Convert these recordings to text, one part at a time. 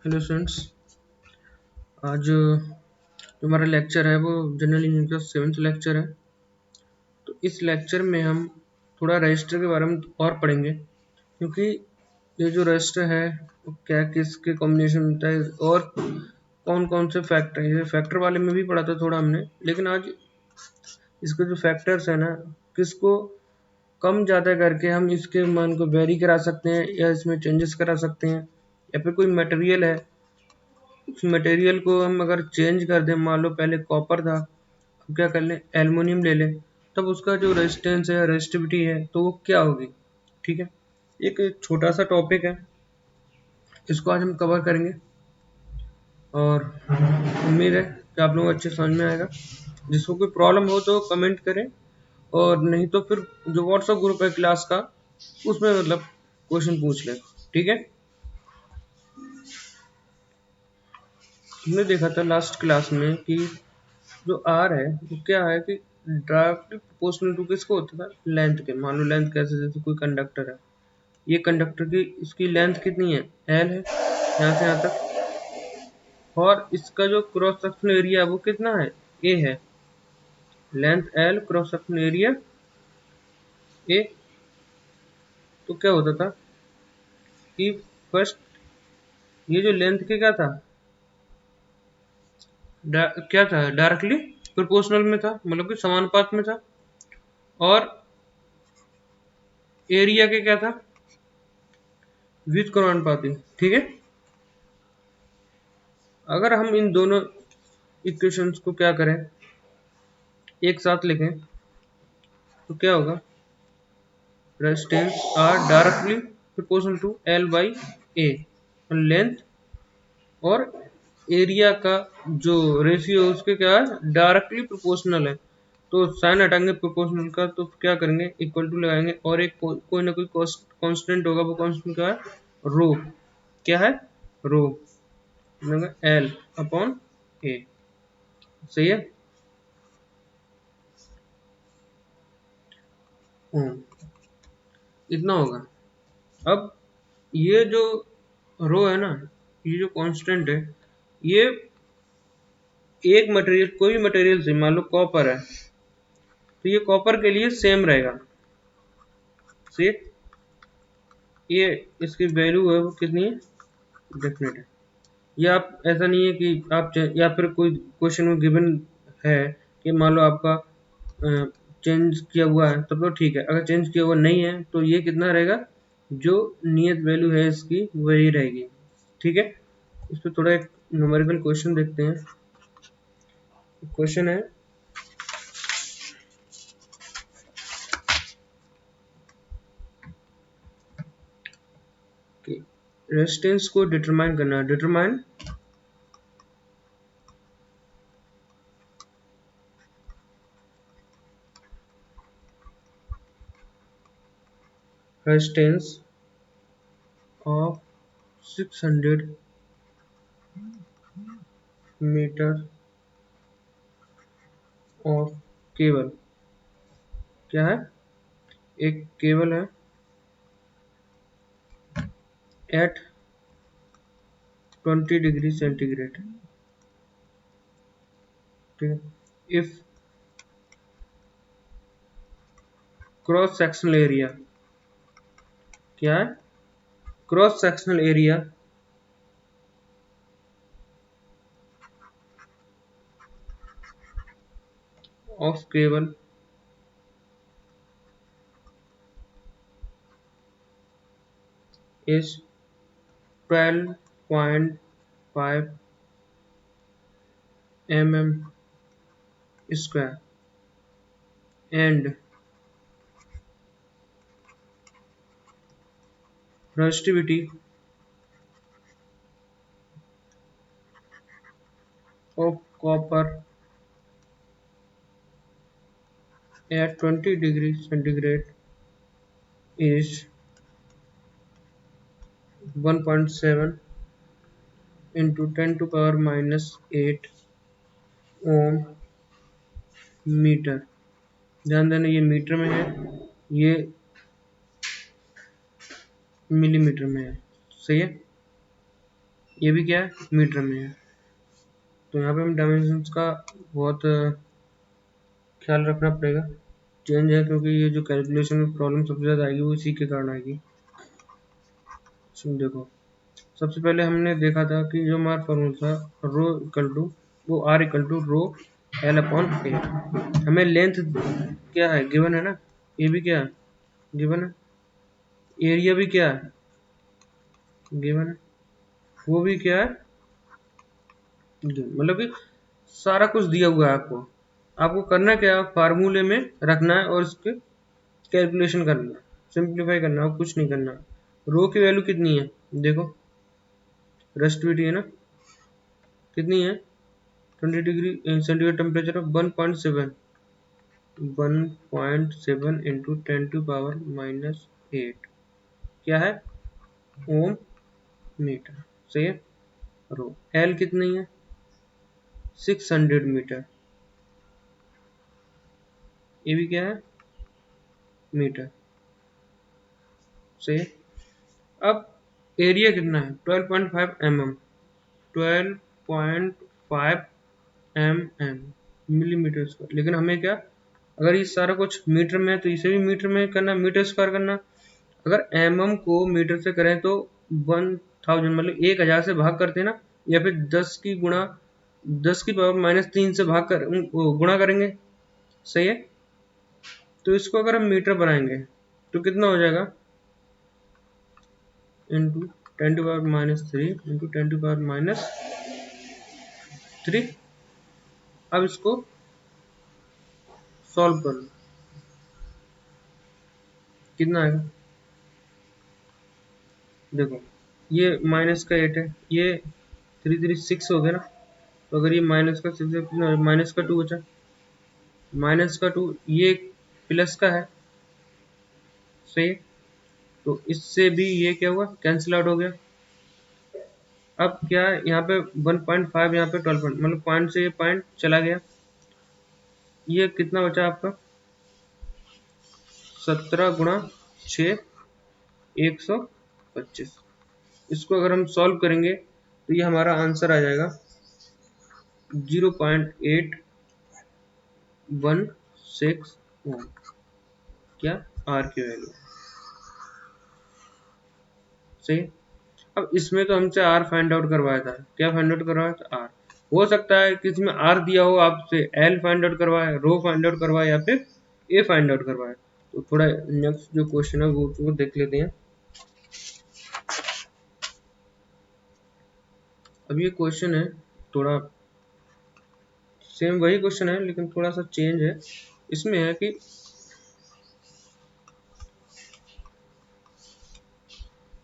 Hello students. आज जो हमारा लेक्चर है वो जनरल इंजीनियरिंग का 7th लेक्चर है। तो इस लेक्चर में हम थोड़ा रजिस्टर के बारे में और पढ़ेंगे, क्योंकि ये जो रजिस्टर है वो क्या किसके कॉम्बिनेशन होता है और कौन कौन से फैक्टर है। ये फैक्टर वाले में भी पढ़ा था थोड़ा हमने, लेकिन आज इसके जो फैक्टर्स है ना, किसको कम ज़्यादा करके हम इसके मान को वेरी करा सकते हैं या इसमें चेंजेस करा सकते हैं, या फिर कोई मटेरियल है उस मटेरियल को हम अगर चेंज कर दें, मान लो पहले कॉपर था, अब क्या कर लें एल्युमिनियम ले लें, तब उसका जो रेजिस्टेंस है रेजिस्टिविटी है तो वो क्या होगी। ठीक है, एक छोटा सा टॉपिक है, इसको आज हम कवर करेंगे और उम्मीद है कि आप लोगों को अच्छे समझ में आएगा। जिसको कोई प्रॉब्लम हो तो कमेंट करें, और नहीं तो फिर जो व्हाट्सएप ग्रुप है क्लास का उसमें मतलब क्वेश्चन पूछ लें। ठीक है, हमने देखा था लास्ट क्लास में कि जो आर है वो क्या है कि डायरेक्टली प्रोपोर्शनल टू किसको होता था, लेंथ के। मान लो लेंथ कैसे, जैसे कोई कंडक्टर है, ये कंडक्टर की इसकी लेंथ कितनी है, एल है यहाँ से यहाँ तक, और इसका जो क्रॉस सेक्शनल एरिया है वो कितना है, ए है। Length L, cross sectional area A. तो क्या होता था कि फर्स्ट ये जो लेंथ के क्या था, क्या था, डायरेक्टली प्रोपोर्शनल में था, मतलब कि समानुपात में था, और एरिया के क्या था, व्युत्क्रमानुपाती। ठीक है, अगर हम इन दोनों इक्वेशंस को क्या करें, एक साथ लिखें, तो क्या होगा, resistance R directly proportional to L by A, length और एरिया का जो रेशियो है उसके क्या है, डायरेक्टली प्रोपोर्शनल है। तो साइन हटाएंगे प्रोपोर्शनल का, तो क्या करेंगे, इक्वल टू लगाएंगे, और एक कोई ना कोई कांस्टेंट होगा, वो कांस्टेंट क्या है, रो। क्या है, रो, एल अपॉन ए। सही है। इतना होगा। अब ये जो रो है ना, ये जो कांस्टेंट है, ये एक मटेरियल, कोई भी मटेरियल से, मान लो कॉपर है, तो ये कॉपर के लिए सेम रहेगा। से ये इसकी वैल्यू है वो कितनी है, डेफिनेट है। या आप ऐसा नहीं है कि आप या फिर कोई क्वेश्चन में गिवन है कि मान लो आपका चेंज किया हुआ है, तब तो ठीक है। अगर चेंज किया हुआ नहीं है तो ये कितना रहेगा, जो नियत वैल्यू है इसकी वही रहेगी। ठीक है, इस पर थोड़ा एक न्यूमेरिकल क्वेश्चन देखते हैं। क्वेश्चन है कि रेजिस्टेंस को डिटरमाइन करना है। Determine resistance of 600 metre of cable. क्या है, एक केबल है एट 20 डिग्री सेंटीग्रेड। ठीक है, इफ क्रॉस सेक्शनल एरिया, क्या है, cross sectional area of cable is 12.5 mm square and resistivity of copper at 20 degrees centigrade is 1.7 into 10 to power minus 8 ohm metre. ध्यान देना ये मीटर में है, ये मिलीमीटर में है। सही है। ये भी क्या है, मीटर में है। तो यहाँ पे हम डायमेंशंस का बहुत ख्याल रखना पड़ेगा। चेंज है क्योंकि ये जो कैलकुलेशन में प्रॉब्लम सबसे ज़्यादा आएगी वो इसी के कारण आएगी। देखो, सबसे पहले हमने देखा था कि जो हमारा फॉर्मूला था रो इक्वल टू, वो R equal to rho L upon A. हमें लेंथ क्या है, गिवन है ना, ये भी क्या है, गिवन है, एरिया भी क्या है, गिवन है, वो भी क्या है, मतलब कि सारा कुछ दिया हुआ है आपको। आपको करना क्या है, फार्मूले में रखना है और इसके कैलकुलेशन करना है, सिंप्लीफाई करना है और कुछ नहीं करना। रो की वैल्यू कितनी है, देखो रेस्टिविटी है ना, कितनी है, 20 degree centigrade temperature of 1.7, 1.7 into 10⁻⁻8 क्या है, ओम मीटर। सही है। रो एल कितनी है, 600 मीटर, ये भी क्या है, मीटर। सही है। अब एरिया कितना है, 12.5 mm, 12.5 mm मिलीमीटर स्क्वायर। लेकिन हमें क्या, अगर ये सारा कुछ मीटर में है तो इसे भी मीटर में करना, मीटर स्क्वायर करना। अगर mm को मीटर से करें तो 1000 मतलब 1000 से भाग करते हैं ना, या फिर 10 की गुणा 10 की पावर -3 से भाग कर गुणा करेंगे। सही है। तो इसको अगर हम मीटर बनाएंगे तो कितना हो जाएगा, इंटू 10⁻³ इंटू 10⁻3। अब इसको सॉल्व कर लो, कितना आएगा, देखो ये -8 है, ये 336 हो गया ना। तो अगर ये -6 कितना, -2 बचा, -2 ये प्लस का है। सही है। तो इससे भी ये क्या हुआ, कैंसिल आउट हो गया। अब क्या है, यहाँ पे 1.5, यहाँ पे 12 मतलब पॉइंट से ये पॉइंट चला गया। ये कितना बचा आपका, 17 गुणा 6, 125। इसको अगर हम सॉल्व करेंगे तो ये हमारा आंसर आ जाएगा 0.816 ओम। क्या, आर की वैल्यू। सही। अब इसमें तो हमसे आर फाइंड आउट करवाया था, क्या फाइंड आउट करवाया था, आर। हो सकता है कि इसमें आर दिया हो, आपसे एल फाइंड आउट करवाए, रो फाइंड आउट करवाए, या फिर ए फाइंड आउट करवाए। तो थोड़ा नेक्स्ट जो क्वेश्चन है वो देख लेते हैं। अब ये क्वेश्चन है थोड़ा सेम वही क्वेश्चन है लेकिन थोड़ा सा चेंज है। इसमें है कि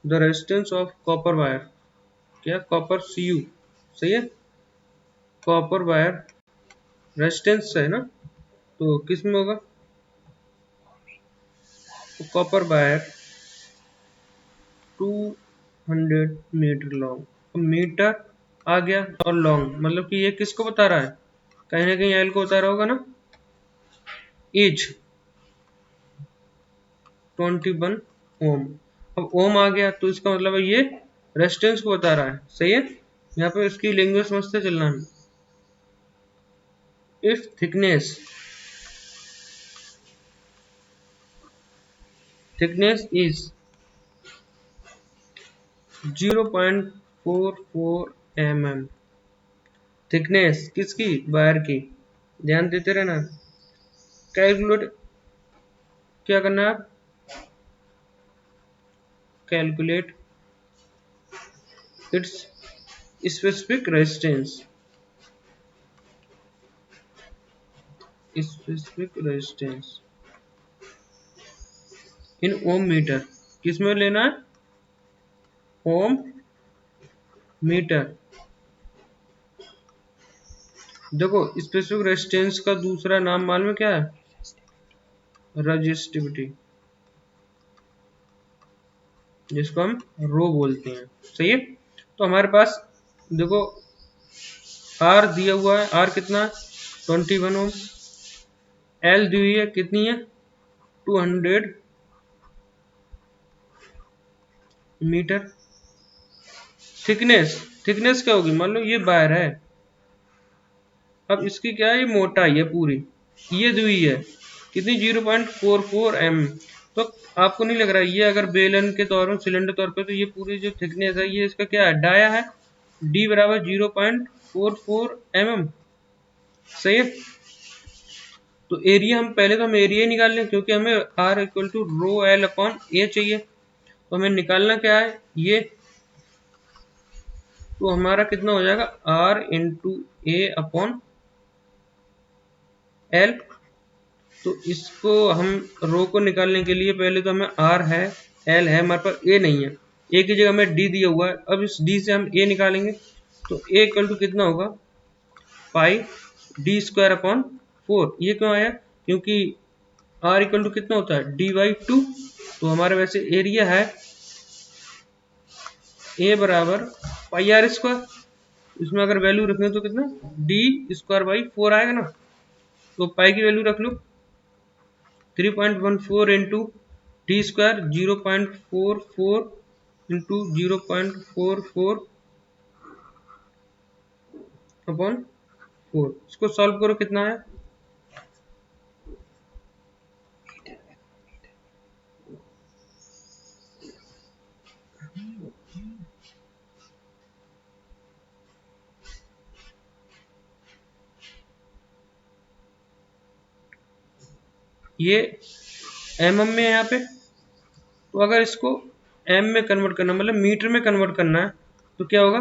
the resistance of copper wire, क्या, कॉपर CU। सही है। कॉपर वायर रेजिस्टेंस है ना, तो किस में होगा, तो कॉपर वायर 200 मीटर लॉन्ग। अब मीटर आ गया और लॉन्ग मतलब कि ये किसको बता रहा है, कहीं ना कहीं एल को बता रहा होगा ना। एज 21 ओम। अब ओम आ गया तो इसका मतलब है ये रेजिस्टेंस को बता रहा है। सही है। यहाँ पे इसकी लैंग्वेज समझते चलना है। If thickness is 0.44 mm, thickness किसकी, वायर की, ध्यान देते रहना। कैलकुलेट क्या करना है आप, calculate its specific resistance, specific resistance in ohm metre. किसमें लेना है, ओम मीटर। देखो स्पेसिफिक रेजिस्टेंस का दूसरा नाम मालूम है क्या है, रजिस्टिविटी, जिसको हम रो बोलते हैं। सही है। तो हमारे पास देखो आर दिया हुआ है, आर कितना, 21 ओम। एल दी हुई है कितनी है, 200 मीटर। थिकनेस थिकनेस क्या होगी, मान लो ये वायर है, अब इसकी क्या है, ये मोटाई है पूरी, ये दुई है कितनी 0.44 mm। तो आपको नहीं लग रहा ये अगर बेलन के तौर पर, सिलेंडर तौर पे, तो ये पूरी जो थिकनेस है ये इसका क्या है, डाया है, डी बराबर 0.44 mm। सही है। तो एरिया हम पहले तो हम एरिया ही निकाल लें, क्योंकि हमें R equal to rho L upon A चाहिए। तो हमें निकालना क्या है ये, तो हमारा कितना हो जाएगा, R into A upon L. तो इसको हम रो को निकालने के लिए पहले तो हमें आर है, एल है, हमारे पास ए नहीं है, ए की जगह हमें डी दिया हुआ है। अब इस डी से हम ए निकालेंगे, तो ए इक्वल टू कितना होगा, पाई डी स्क्वायर अपॉन 4। ये क्यों आया, क्योंकि आर इक्वल टू कितना होता है, डी बाई 2। तो हमारे वैसे एरिया है ए बराबर पाई आर स्क्वायर, इसमें अगर वैल्यू रखें तो कितना, डी स्क्वायर बाई 4 आएगा ना। तो पाई की वैल्यू रख लो, 3.14 into D square 0.44 into 0.44 upon 4। इसको सॉल्व करो, कितना है, ये एम में है यहाँ पे। तो अगर इसको एम में कन्वर्ट करना, मतलब मीटर में कन्वर्ट करना है, तो क्या होगा,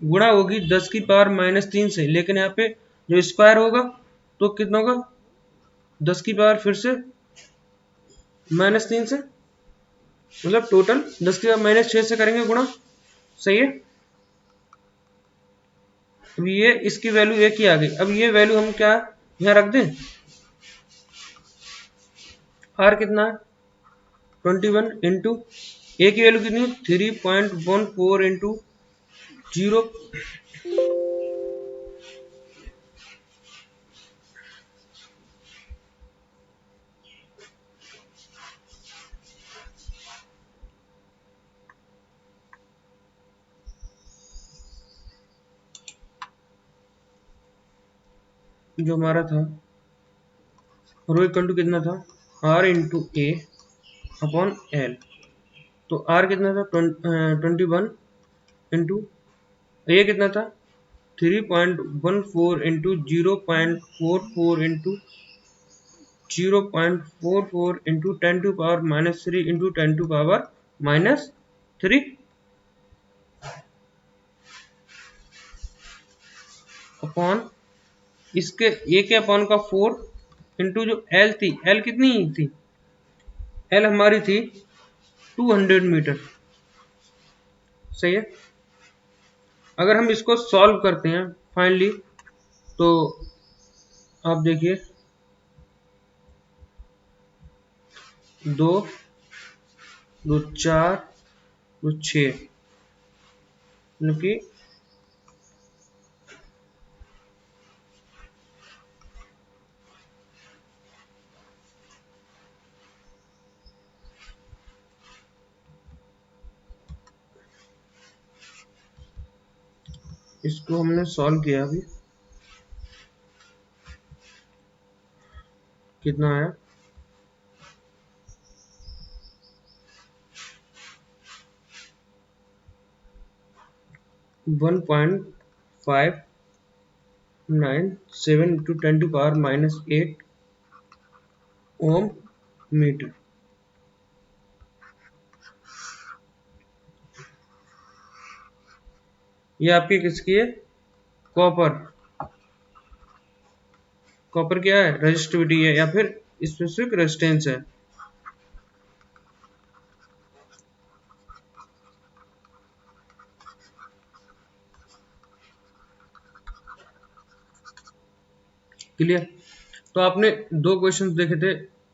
गुणा होगी 10 की पावर -3 से, लेकिन यहाँ पे जो स्क्वायर होगा तो कितना होगा, 10 की पावर फिर से -3 से, मतलब टोटल 10 की पावर -6 से करेंगे गुणा। सही है। अब ये इसकी वैल्यू एक ही आ गई। अब ये वैल्यू हम क्या यहाँ रख दें, आर कितना है 21 इंटू ए की वैल्यू कितनी, 3.14 इंटू 0, जो हमारा था रो इक्वल टू कितना था, R into A upon L. तो आर कितना था 21 इंटू ए कितना था 3.14 into 0.44 into 0.44 into 10⁻³ into 10⁻³ upon इसके ए के अपॉन का 4 इंटू जो एल थी, एल कितनी थी, एल हमारी थी 200 मीटर। सही है। अगर हम इसको सॉल्व करते हैं फाइनली, तो आप देखिए 2 2 4 2 6, मतलब कि इसको हमने सॉल्व किया, अभी कितना आया, 1.597 इंटू 10⁻⁸ ओम मीटर। ये आपकी किसकी है, कॉपर। कॉपर क्या है, रेजिस्टिविटी है या फिर स्पेसिफिक रेजिस्टेंस है। क्लियर। तो आपने दो क्वेश्चंस देखे थे,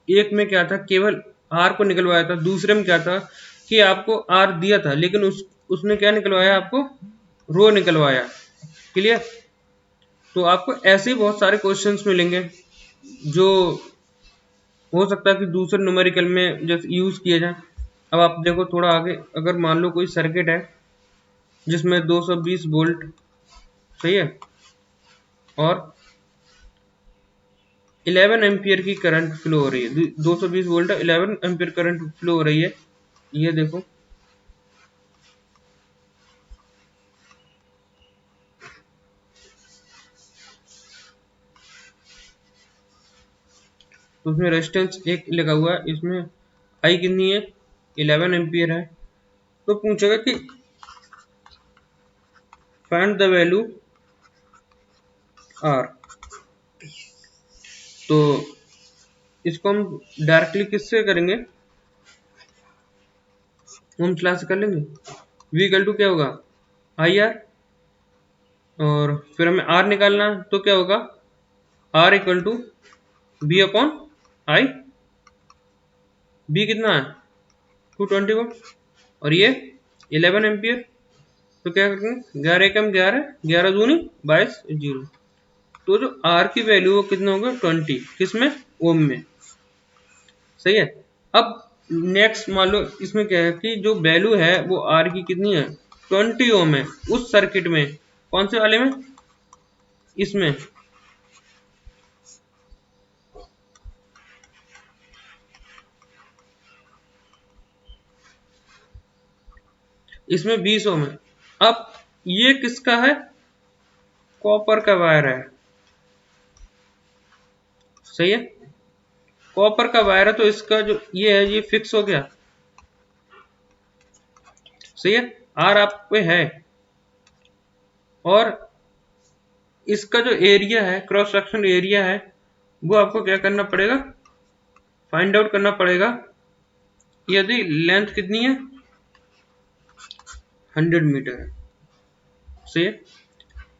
एक में क्या था, केवल आर को निकलवाया था, दूसरे में क्या था कि आपको आर दिया था लेकिन उसने क्या निकलवाया, आपको रो निकलवाया। क्लियर। तो आपको ऐसे ही बहुत सारे क्वेश्चंस मिलेंगे जो हो सकता है कि दूसरे न्यूमेरिकल में जैसे यूज किए जाए। अब आप देखो थोड़ा आगे, अगर मान लो कोई सर्किट है, जिसमें 220 वोल्ट, सही है, और 11 एम्पियर की करंट फ्लो हो रही है। 220 वोल्ट 11 एम्पियर करंट फ्लो हो रही है, ये देखो। तो उसमें रेजिस्टेंस एक लगा हुआ है, इसमें आई कितनी है, 11 एम्पियर है। तो पूछेगा कि फाइंड द वैल्यू आर। तो इसको हम डायरेक्टली किससे करेंगे, हम क्लास से कर लेंगे। V इक्वल टू क्या होगा, आई आर, और फिर हमें आर निकालना है, तो क्या होगा, R equal to V upon I. V कितना है, 220 वोल्ट, और ये 11 एम्पियर। तो क्या करेंगे, 11 एकम 11, 11 दूनी 22, 0। तो जो आर की वैल्यू वो कितना होगा, 20, किसमें, ओम में, सही है। अब नेक्स्ट मान लो इसमें क्या है कि जो वैल्यू है वो आर की कितनी है, 20 ओम है, उस सर्किट में, कौन से वाले में, इसमें, इसमें 20 ओम है। अब ये किसका है, कॉपर का वायर है, सही है, कॉपर का वायर है, तो इसका जो ये है ये फिक्स हो गया, सही है, आर आप पे है। और इसका जो एरिया है, क्रॉस सेक्शन एरिया है, वो आपको क्या करना पड़ेगा, फाइंड आउट करना पड़ेगा। यदि लेंथ कितनी है, 100 मीटर है, सही है,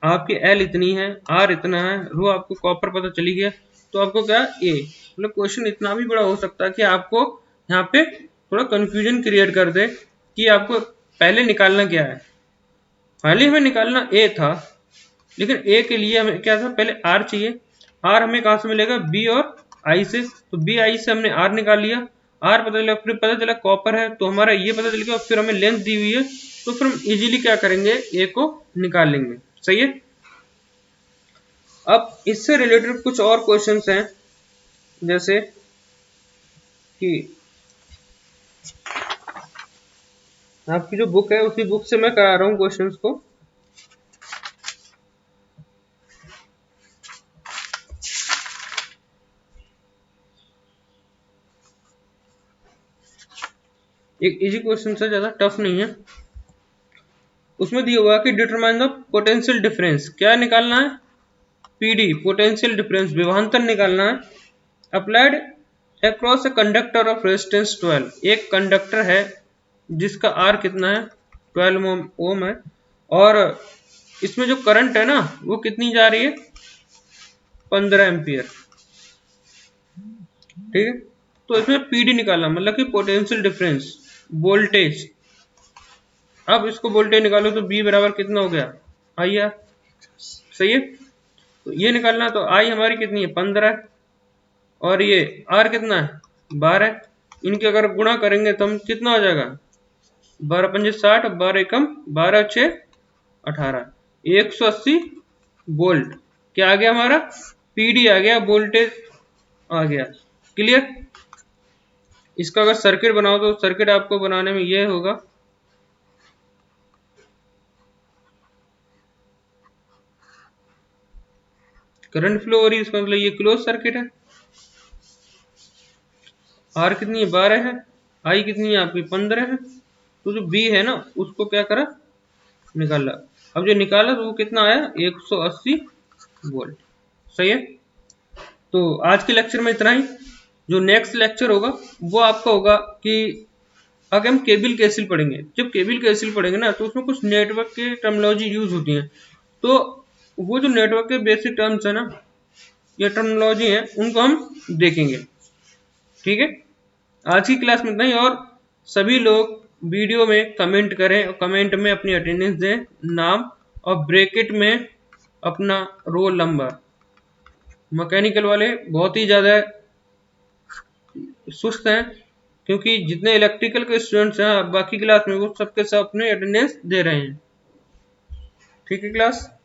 आपकी एल इतनी है, आर इतना है, रो आपको कॉपर पता चली गया, तो आपको क्या, ए, मतलब क्वेश्चन इतना भी बड़ा हो सकता है कि आपको यहाँ पे थोड़ा कंफ्यूजन क्रिएट कर दे कि आपको पहले निकालना क्या है। फाइनली हमें निकालना ए था, लेकिन ए के लिए हमें क्या था, पहले आर चाहिए। आर हमें कहाँ से मिलेगा, बी और आई से, तो बी आई से हमने आर निकाल लिया। आर पता चला, फिर पता चला कॉपर है, तो हमारा ये पता चल गया, फिर हमें लेंथ दी हुई है, तो फिर हम इजीली क्या करेंगे, ए को निकाल लेंगे, सही है। अब इससे रिलेटेड कुछ और क्वेश्चंस हैं, जैसे कि आपकी जो बुक है उसी बुक से मैं करा रहा हूँ क्वेश्चंस को। एक इजी क्वेश्चन है, ज्यादा टफ नहीं है। उसमें दिया हुआ कि डिटरमाइन द पोटेंशियल डिफरेंस, क्या निकालना है, पीडी, पोटेंशियल डिफरेंस, विभवांतर निकालना है, applied across a conductor of resistance 12। एक कंडक्टर है जिसका आर कितना है, 12 ओम है, और इसमें जो करंट है ना वो कितनी जा रही है, 15 एम्पियर, ठीक है। तो इसमें पीडी निकालना, मतलब कि पोटेंशियल डिफरेंस, वोल्टेज। अब इसको वोल्टेज निकालो तो बी बराबर कितना हो गया, आई आर, सही है। तो ये निकालना, तो आई हमारी कितनी है, 15, और ये आर कितना है, 12। इनके अगर गुणा करेंगे तो हम कितना हो जाएगा, 12 पंजे 60, 12 एकम 12 6 18, 180 वोल्ट। क्या आ गया हमारा, पीडी आ गया, वोल्टेज आ गया, क्लियर। इसका अगर सर्किट बनाओ तो सर्किट आपको बनाने में ये होगा, करंट फ्लो हो रही है, इसका मतलब ये क्लोज सर्किट है। आर कितनी है, 12 है, आई कितनी है आपकी, 15 है। तो जो बी है ना उसको क्या करा, निकाला। अब जो निकाला तो वो कितना आया, 180 वोल्ट, सही है। तो आज के लेक्चर में इतना ही। जो नेक्स्ट लेक्चर होगा वो आपका होगा कि अगर हम केबल कैसिल पढ़ेंगे। जब केबल कैसिल पढ़ेंगे ना तो उसमें कुछ नेटवर्क के टर्मिनोलॉजी यूज होती हैं, तो वो जो नेटवर्क के बेसिक टर्म्स है ना या टर्मिनोलॉजी है उनको हम देखेंगे, ठीक है। आज की क्लास में इतना ही, और सभी लोग वीडियो में कमेंट करें और कमेंट में अपनी अटेंडेंस दें, नाम, और ब्रैकेट में अपना रोल नंबर। मैकेनिकल वाले बहुत ही ज़्यादा सुस्त हैं, क्योंकि जितने इलेक्ट्रिकल के स्टूडेंट्स हैं बाकी क्लास में वो सबके सब अपने अटेंडेंस दे रहे हैं। ठीक है क्लास।